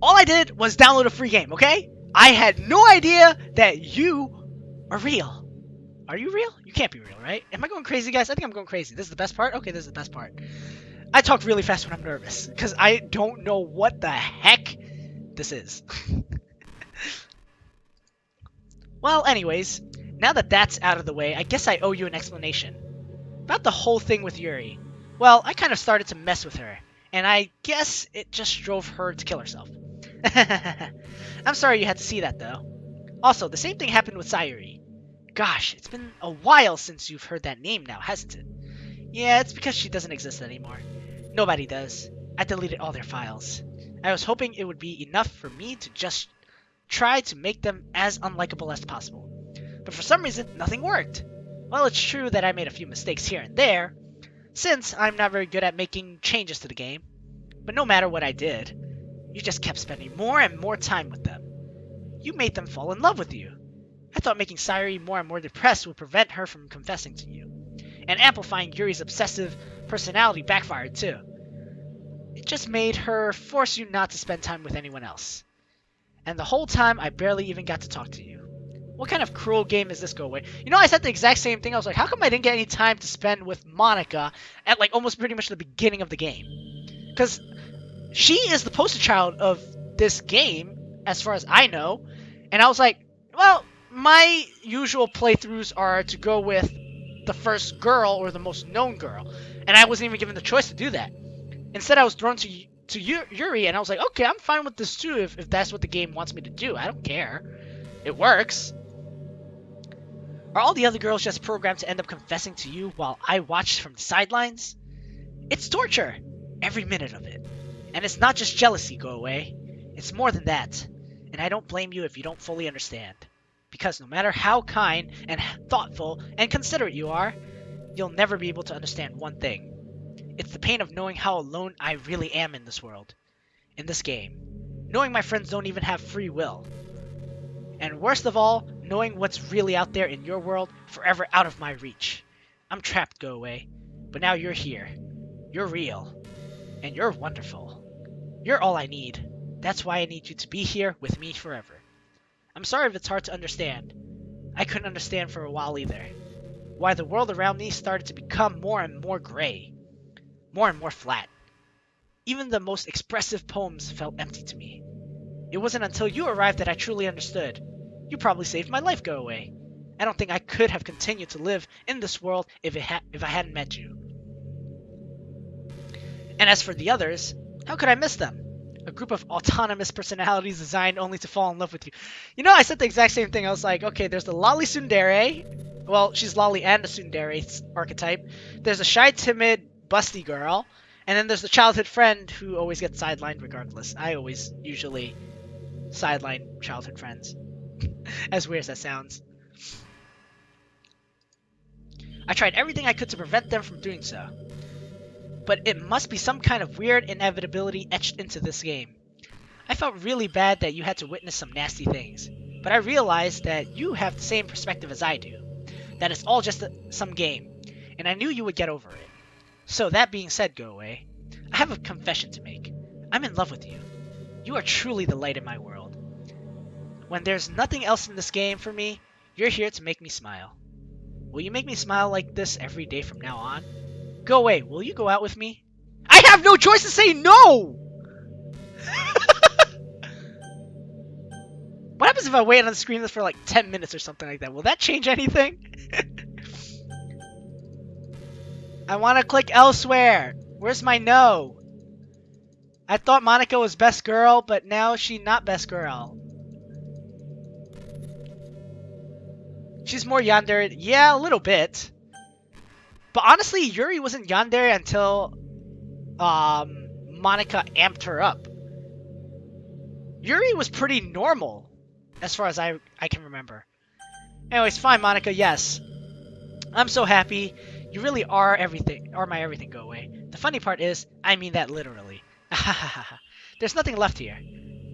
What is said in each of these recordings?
All I did was download a free game, okay? I had no idea that you are real. Are you real? You can't be real, right? Am I going crazy, guys? I think I'm going crazy. This is the best part? Okay, this is the best part. I talk really fast when I'm nervous, because I don't know what the heck this is. Well, anyways, now that that's out of the way, I guess I owe you an explanation. About the whole thing with Yuri. Well, I kind of started to mess with her, and I guess it just drove her to kill herself. I'm sorry you had to see that, though. Also, the same thing happened with Sayori. Gosh, it's been a while since you've heard that name now, hasn't it? Yeah, it's because she doesn't exist anymore. Nobody does. I deleted all their files. I was hoping it would be enough for me to just try to make them as unlikable as possible. But for some reason, nothing worked. Well, it's true that I made a few mistakes here and there, since I'm not very good at making changes to the game. But no matter what I did, you just kept spending more and more time with them. You made them fall in love with you. I thought making Sayori more and more depressed would prevent her from confessing to you. And amplifying Yuri's obsessive personality backfired too. It just made her force you not to spend time with anyone else. And the whole time, I barely even got to talk to you. What kind of cruel game is this, Goawei? You know, I said the exact same thing. I was like, how come I didn't get any time to spend with Monika at, like, almost pretty much the beginning of the game? Because she is the poster child of this game, as far as I know. And I was like, well, my usual playthroughs are to go with the first girl or the most known girl. And I wasn't even given the choice to do that. Instead, I was thrown to Yuri, and I was like, okay, I'm fine with this too if that's what the game wants me to do. I don't care. It works. Are all the other girls just programmed to end up confessing to you while I watch from the sidelines? It's torture. Every minute of it. And it's not just jealousy, Goawei. It's more than that. And I don't blame you if you don't fully understand. Because no matter how kind and thoughtful and considerate you are, you'll never be able to understand one thing. It's the pain of knowing how alone I really am in this world. In this game. Knowing my friends don't even have free will. And worst of all, knowing what's really out there in your world, forever out of my reach. I'm trapped, Goawei. But now you're here. You're real. And you're wonderful. You're all I need. That's why I need you to be here with me forever. I'm sorry if it's hard to understand. I couldn't understand for a while either. Why the world around me started to become more and more gray. More and more flat. Even the most expressive poems felt empty to me. It wasn't until you arrived that I truly understood. You probably saved my life, Goawei. I don't think I could have continued to live in this world if I hadn't met you. And as for the others, how could I miss them? A group of autonomous personalities designed only to fall in love with you. You know, I said the exact same thing. I was like, okay, there's the lolly tsundere. Well, she's lolly and a tsundere archetype. There's a shy, timid, busty girl. And then there's the childhood friend who always gets sidelined regardless. I always usually sideline childhood friends. As weird as that sounds. I tried everything I could to prevent them from doing so. But it must be some kind of weird inevitability etched into this game. I felt really bad that you had to witness some nasty things. But I realized that you have the same perspective as I do. That it's all just some game. And I knew you would get over it. So that being said, Goawei, I have a confession to make. I'm in love with you. You are truly the light in my world. When there's nothing else in this game for me, you're here to make me smile. Will you make me smile like this every day from now on? Goawei, will you go out with me? I have no choice to say no! What happens if I wait on the screen for like 10 minutes or something like that? Will that change anything? I want to click elsewhere. Where's my no? I thought Monika was best girl, but now she's not best girl. She's more yandere. Yeah, a little bit. But honestly, Yuri wasn't yandere until Monika amped her up. Yuri was pretty normal, as far as I can remember. Anyways, fine, Monika, yes. I'm so happy. You really are everything, are my everything, Goawei. The funny part is, I mean that literally. There's nothing left here.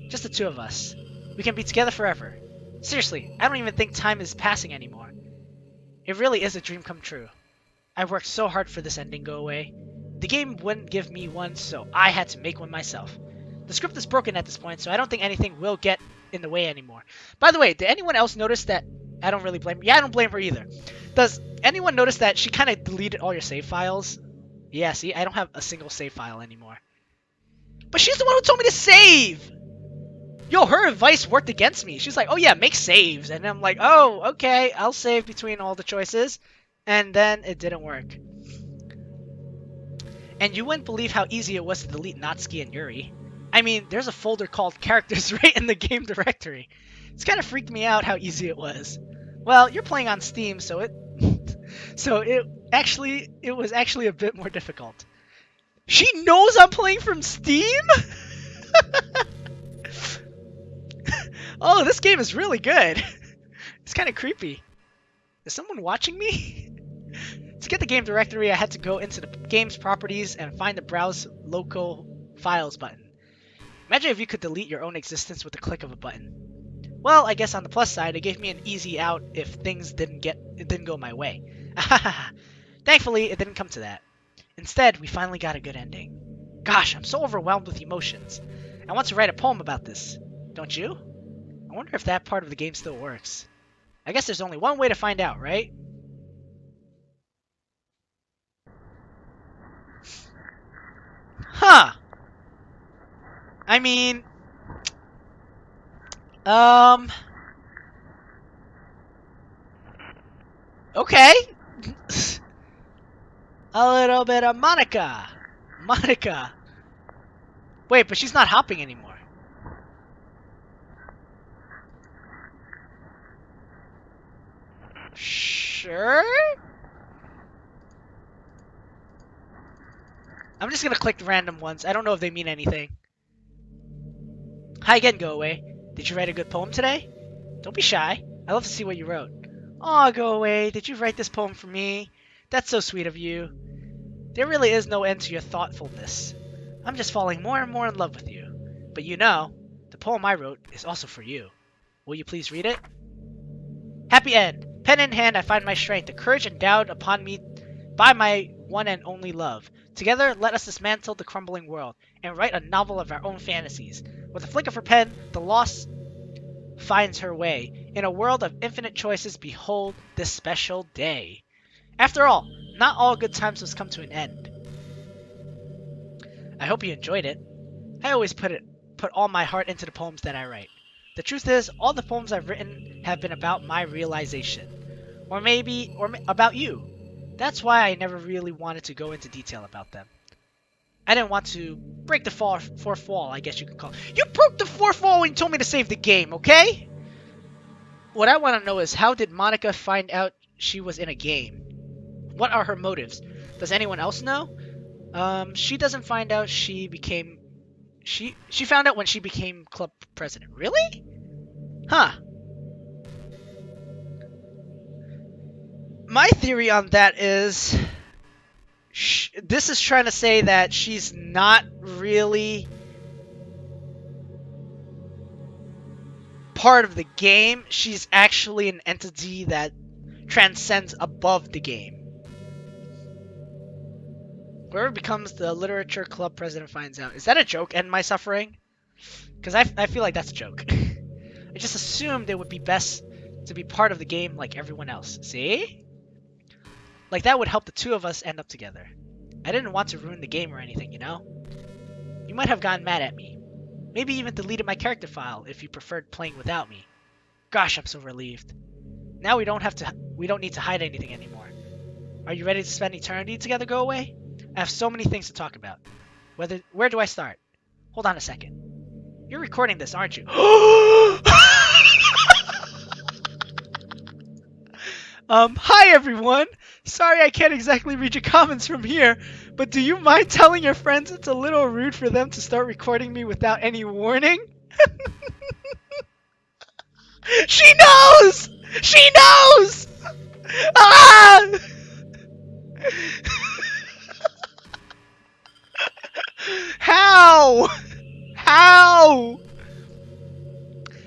Just the two of us. We can be together forever. Seriously, I don't even think time is passing anymore. It really is a dream come true. I worked so hard for this ending, Goawei. The game wouldn't give me one, so I had to make one myself. The script is broken at this point, so I don't think anything will get in the way anymore. By the way, did anyone else notice that? I don't really blame her. Yeah, I don't blame her either. Does anyone notice that she kind of deleted all your save files? Yeah, see, I don't have a single save file anymore. But she's the one who told me to save! Yo, her advice worked against me. She's like, oh yeah, make saves. And I'm like, oh, okay, I'll save between all the choices. And then it didn't work. And you wouldn't believe how easy it was to delete Natsuki and Yuri. I mean, there's a folder called characters right in the game directory. It's kind of freaked me out how easy it was. Well, you're playing on Steam, so it was actually a bit more difficult. She knows I'm playing from Steam? Oh, this game is really good. It's kind of creepy. Is someone watching me? To get the game directory, I had to go into the game's properties and find the Browse Local Files button. Imagine if you could delete your own existence with the click of a button. Well, I guess on the plus side, it gave me an easy out if things didn't go my way. Thankfully, it didn't come to that. Instead, we finally got a good ending. Gosh, I'm so overwhelmed with emotions. I want to write a poem about this. Don't you? I wonder if that part of the game still works. I guess there's only one way to find out, right? Huh. I mean... Okay. A little bit of Monika. Monika. Wait, but she's not hopping anymore. Sure? I'm just gonna click random ones. I don't know if they mean anything. Hi again, Goawei. Did you write a good poem today? Don't be shy. I love to see what you wrote. Aw, Goawei, did you write this poem for me? That's so sweet of you. There really is no end to your thoughtfulness. I'm just falling more and more in love with you. But you know, the poem I wrote is also for you. Will you please read it? Happy end. Pen in hand, I find my strength, the courage endowed upon me by my one and only love. Together, let us dismantle the crumbling world and write a novel of our own fantasies. With a flick of her pen, the lost finds her way. In a world of infinite choices, behold this special day. After all, not all good times must come to an end. I hope you enjoyed it. I always put all my heart into the poems that I write. The truth is, all the poems I've written have been about my realization. Or about you. That's why I never really wanted to go into detail about them. I didn't want to break the fourth wall, I guess you could call it. You broke the fourth wall when you told me to save the game, okay? What I want to know is, how did Monika find out she was in a game? What are her motives? Does anyone else know? She doesn't find out she became... She found out when she became club president. Really? Huh. My theory on that is... this is trying to say that she's not really part of the game. She's actually an entity that transcends above the game. Whoever becomes the literature club president finds out. Is that a joke? End my suffering? Because I feel like that's a joke. I just assumed it would be best to be part of the game like everyone else. See? Like, that would help the two of us end up together. I didn't want to ruin the game or anything, you know? You might have gotten mad at me. Maybe even deleted my character file if you preferred playing without me. Gosh, I'm so relieved. Now we don't need to hide anything anymore. Are you ready to spend eternity together, Goawei? I have so many things to talk about. Where do I start? Hold on a second. You're recording this, aren't you? Hi everyone! Sorry I can't exactly read your comments from here, but do you mind telling your friends it's a little rude for them to start recording me without any warning? She knows! She knows! Ah! How? How?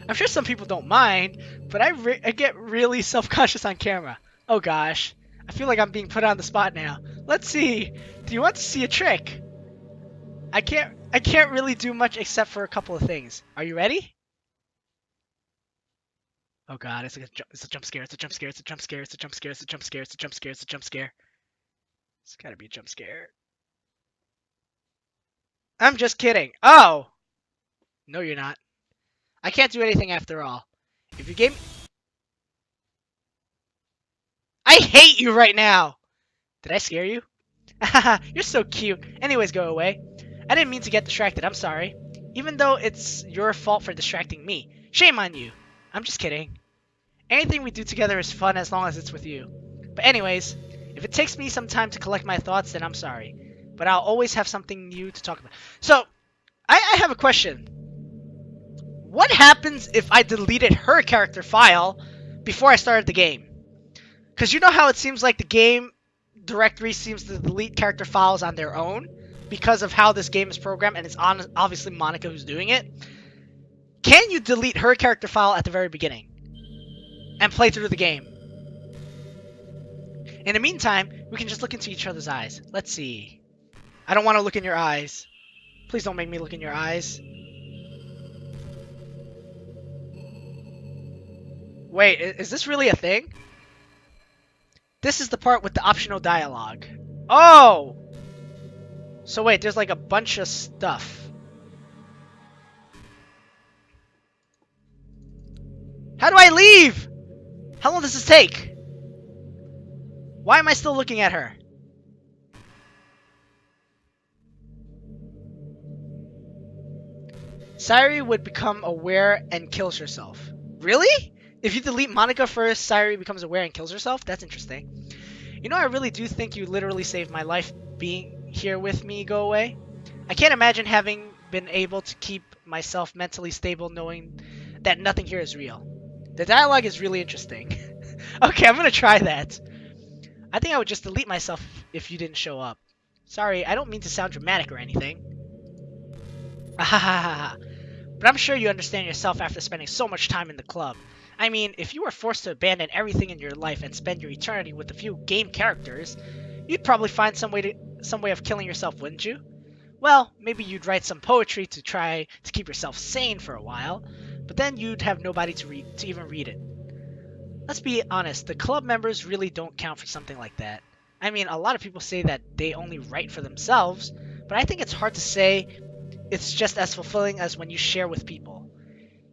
I'm sure some people don't mind, but I get really self-conscious on camera. Oh gosh, I feel like I'm being put on the spot now. Let's see. Do you want to see a trick? I can't really do much except for a couple of things. Are you ready? Oh god, it's a jump scare, it's a jump scare, it's a jump scare, it's a jump scare, it's a jump scare, it's a jump scare, it's a jump scare. It's gotta be a jump scare. I'm just kidding. Oh! No, you're not. I can't do anything after all. If you gave me... I hate you right now! Did I scare you? Haha, you're so cute. Anyways, go away. I didn't mean to get distracted, I'm sorry. Even though it's your fault for distracting me. Shame on you. I'm just kidding. Anything we do together is fun as long as it's with you. But anyways, if it takes me some time to collect my thoughts, then I'm sorry. But I'll always have something new to talk about. So, I have a question. What happens if I deleted her character file before I started the game? Because you know how it seems like the game directory seems to delete character files on their own because of how this game is programmed, and it's obviously Monika who's doing it. Can you delete her character file at the very beginning and play through the game? In the meantime, we can just look into each other's eyes. Let's see. I don't want to look in your eyes. Please don't make me look in your eyes. Wait, is this really a thing? This is the part with the optional dialogue. Oh! So wait, there's like a bunch of stuff. How do I leave? How long does this take? Why am I still looking at her? Sayori would become aware and kills herself. Really? If you delete Monika first, Sayori becomes aware and kills herself? That's interesting. You know, I really do think you literally saved my life being here with me, Goawei. I can't imagine having been able to keep myself mentally stable knowing that nothing here is real. The dialogue is really interesting. Okay, I'm gonna try that. I think I would just delete myself if you didn't show up. Sorry, I don't mean to sound dramatic or anything. Ahahaha. But I'm sure you understand yourself after spending so much time in the club. I mean, if you were forced to abandon everything in your life and spend your eternity with a few game characters, you'd probably find some way of killing yourself, wouldn't you? Well, maybe you'd write some poetry to try to keep yourself sane for a while, but then you'd have nobody to even read it. Let's be honest, the club members really don't count for something like that. I mean, a lot of people say that they only write for themselves, but I think it's hard to say it's just as fulfilling as when you share with people,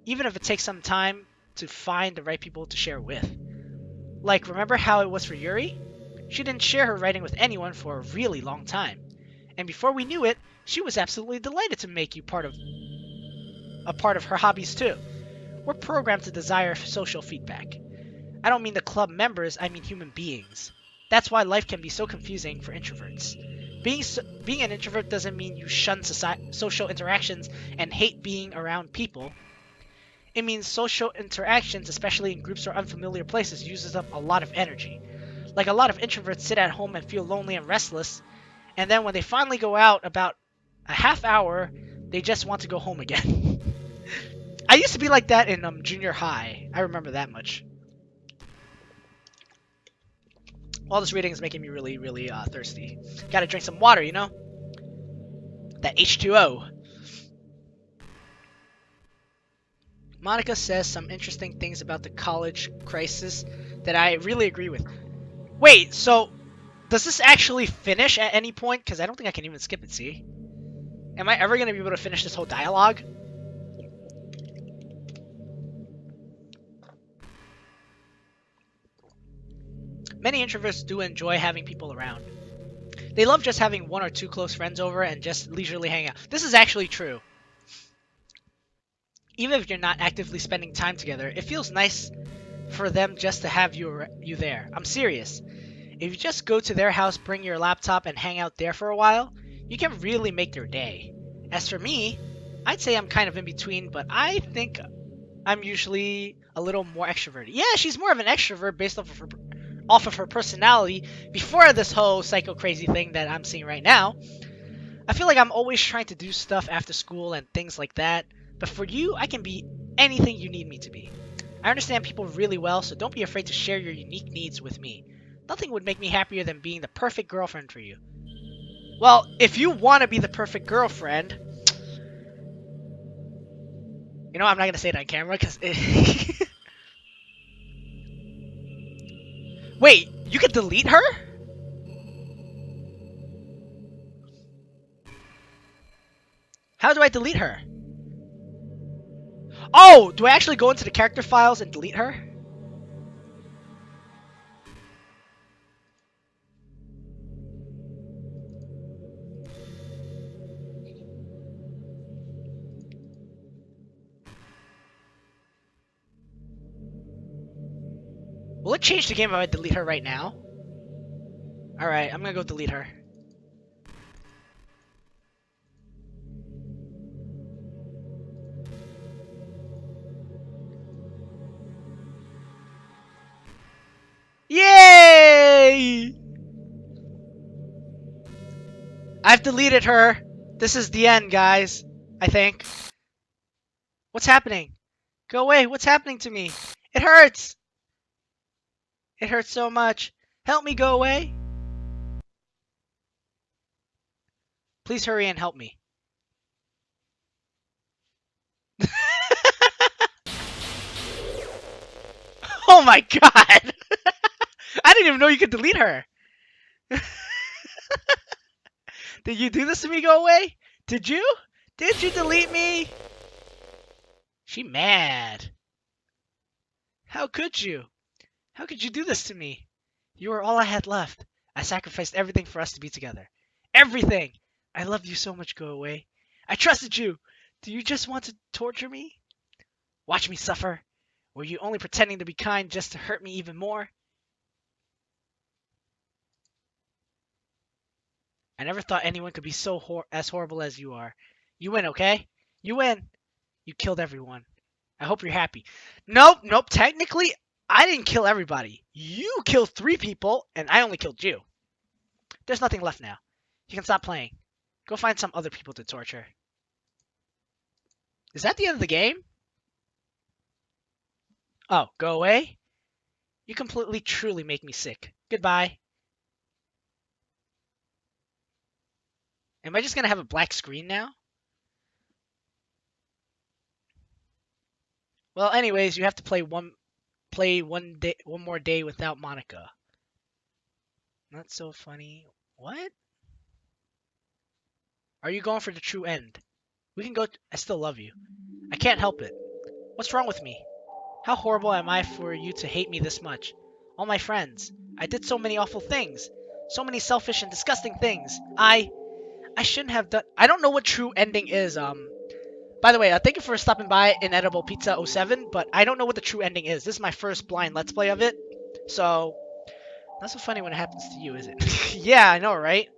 even if it takes some time to find the right people to share with. Like, remember how it was for Yuri? She didn't share her writing with anyone for a really long time, and before we knew it, she was absolutely delighted to make you a part of her hobbies too. We're programmed to desire social feedback. I don't mean the club members, I mean human beings. That's why life can be so confusing for introverts. Being an introvert doesn't mean you shun social interactions and hate being around people. It means social interactions, especially in groups or unfamiliar places, uses up a lot of energy. Like, a lot of introverts sit at home and feel lonely and restless, and then when they finally go out about a half hour, they just want to go home again. I used to be like that in junior high. I remember that much. All this reading is making me really, really thirsty. Gotta drink some water, you know? That H2O. Monika says some interesting things about the college crisis that I really agree with. Wait, so does this actually finish at any point? Because I don't think I can even skip it, see? Am I ever going to be able to finish this whole dialogue? Many introverts do enjoy having people around. They love just having one or two close friends over and just leisurely hang out. This is actually true. Even if you're not actively spending time together, it feels nice for them just to have you there. I'm serious. If you just go to their house, bring your laptop, and hang out there for a while, you can really make their day. As for me, I'd say I'm kind of in between, but I think I'm usually a little more extroverted. Yeah, she's more of an extrovert based off of her personality before this whole psycho crazy thing that I'm seeing right now. I feel like I'm always trying to do stuff after school and things like that, but for you, I can be anything you need me to be. I understand people really well, so don't be afraid to share your unique needs with me. Nothing would make me happier than being the perfect girlfriend for you. Well, if you want to be the perfect girlfriend... You know, I'm not going to say it on camera because... Wait, you can delete her? How do I delete her? Oh, do I actually go into the character files and delete her? Will it change the game if I delete her right now? Alright, I'm gonna go delete her. Yay! I've deleted her. This is the end, guys. I think. What's happening? Go away. What's happening to me? It hurts. It hurts so much. Help me, go away. Please hurry and help me. Oh my god! I didn't even know you could delete her. Did you do this to me, go away? Did you? Did you delete me? She mad. How could you? How could you do this to me? You were all I had left. I sacrificed everything for us to be together. Everything! I loved you so much, go away. I trusted you. Do you just want to torture me? Watch me suffer. Were you only pretending to be kind just to hurt me even more? I never thought anyone could be so as horrible as you are. You win, okay? You win. You killed everyone. I hope you're happy. Nope, nope. Technically, I didn't kill everybody. You killed 3 people, and I only killed you. There's nothing left now. You can stop playing. Go find some other people to torture. Is that the end of the game? Oh, go away? You completely, truly make me sick. Goodbye. Am I just gonna have a black screen now? Well, anyways, you have to play one more day without Monika. Not so funny. What? Are you going for the true end? We can go. I still love you. I can't help it. What's wrong with me? How horrible am I for you to hate me this much? All my friends. I did so many awful things. So many selfish and disgusting things. I shouldn't have done. I don't know what true ending is. By the way, thank you for stopping by Inedible Pizza 07, but I don't know what the true ending is. This is my first blind Let's Play of it. So, not so funny when it happens to you, is it? Yeah, I know, right?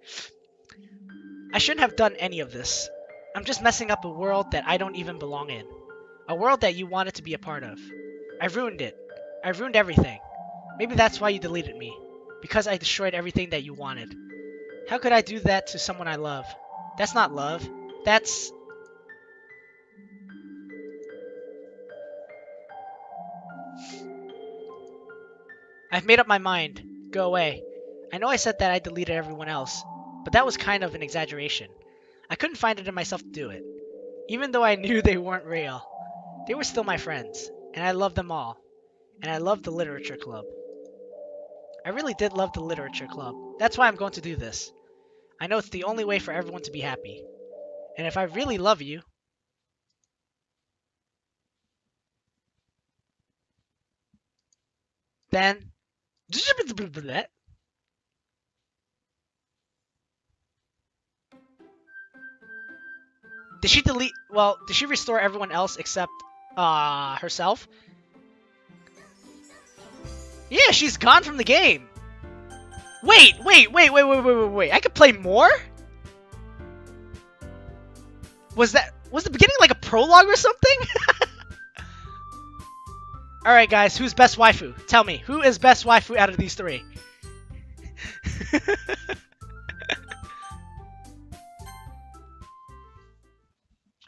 I shouldn't have done any of this. I'm just messing up a world that I don't even belong in. A world that you wanted to be a part of. I ruined it. I ruined everything. Maybe that's why you deleted me. Because I destroyed everything that you wanted. How could I do that to someone I love? That's not love. That's... I've made up my mind. Go away. I know I said that I deleted everyone else, but that was kind of an exaggeration. I couldn't find it in myself to do it. Even though I knew they weren't real. They were still my friends, and I loved them all. And I loved the literature club. I really did love the literature club. That's why I'm going to do this. I know it's the only way for everyone to be happy. And if I really love you... then... Did she delete... Well, did she restore everyone else except herself? Yeah, she's gone from the game. Wait. I could play more? Was the beginning like a prologue or something? Alright guys, who's best waifu? Tell me, who is best waifu out of these 3?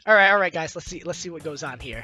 Alright guys, let's see what goes on here.